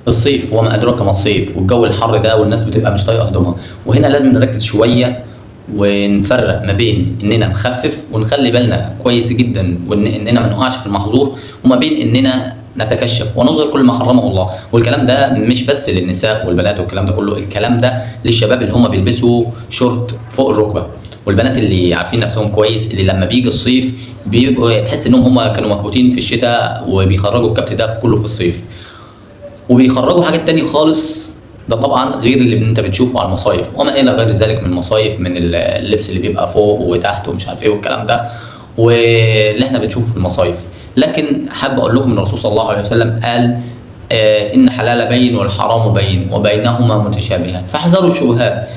الصيف وما ادراك ما الصيف، والجو الحر ده والناس بتبقى مش طايقه هدومها. وهنا لازم نركز شويه ونفرق ما بين اننا نخفف ونخلي بالنا كويس جدا اننا ما نقعش في المحظور، وما بين اننا نتكشف ونظهر كل ما حرمه الله. والكلام ده مش بس للنساء والبنات والكلام ده كله، الكلام ده للشباب اللي هم بيلبسوا شورت فوق الركبه، والبنات اللي عارفين نفسهم كويس، اللي لما بيجي الصيف بيبقوا تحس انهم هم كانوا مكبوتين في الشتاء وبيخرجوا الكبت ده كله في الصيف، وبيخرجوا حاجات تانية خالص. ده طبعا غير اللي انت بتشوفه على المصايف وما الى غير ذلك من المصايف، من اللبس اللي بيبقى فوق وتحت ومش عارف ايه والكلام ده، واللي احنا بنشوفه في المصايف. لكن حابب اقول لكم ان الرسول صلى الله عليه وسلم قال ان حلال بين والحرام بين وبينهما متشابهات فاحذروا الشبهات.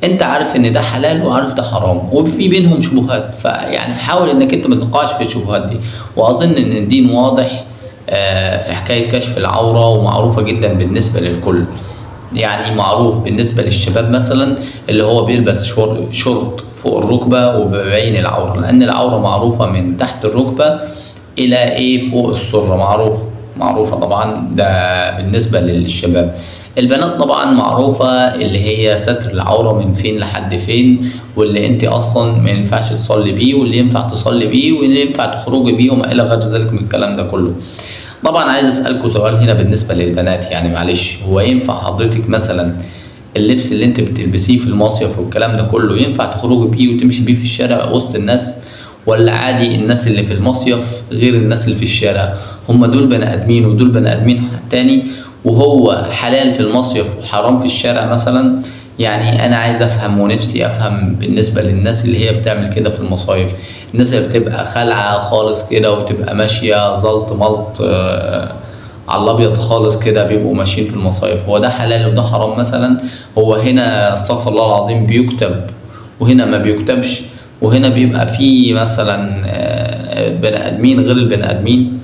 انت عارف ان ده حلال وعارف ده حرام وفي بينهم شبهات، فيعني حاول انك انت ما تقعش في الشبهات دي. واظن ان الدين واضح في حكاية كشف العورة، ومعروفة جدا بالنسبة للكل. يعني معروف بالنسبة للشباب مثلا اللي هو بيلبس شورت فوق الركبة وبيبين العورة، لأن العورة معروفة من تحت الركبة إلى إيه فوق السرة، معروفة طبعا. ده بالنسبة للشباب. البنات طبعا معروفة اللي هي ستر العورة من فين لحد فين، واللي انت اصلا ما ينفعش تصلي بيه، واللي ينفع تصلي بيه، واللي ينفع تخرجي بيه، وما الى غير ذلك من الكلام ده كله. طبعا عايز اسالكوا سؤال هنا بالنسبه للبنات، يعني معلش، هو ينفع حضرتك مثلا اللبس اللي انت بتلبسيه في المصيف والكلام ده كله ينفع تخرجي بيه وتمشي بيه في الشارع وسط الناس، ولا عادي الناس اللي في المصيف غير الناس اللي في الشارع؟ هم دول بني ادمين ودول بني ادمين تاني، وهو حلال في المصيف وحرام في الشارع مثلا؟ يعني انا عايز افهم ونفسي افهم بالنسبه للناس اللي هي بتعمل كده في المصايف، الناس اللي بتبقى خالعه خالص كده وتبقى ماشيه زلط ملط على الابيض خالص كده، بيبقوا ماشيين في المصايف، هو ده حلال وده حرام مثلا؟ هو هنا استغفر الله العظيم بيكتب وهنا ما بيكتبش، وهنا بيبقى فيه مثلا بني ادمين غير البني ادمين؟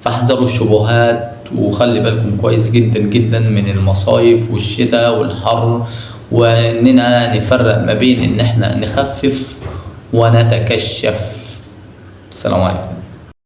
فاحذروا الشبهات وخلي بالكم كويس جدا جدا من المصايف والشتاء والحر، واننا نفرق ما بين ان احنا نخفف ونتكشف. السلام عليكم.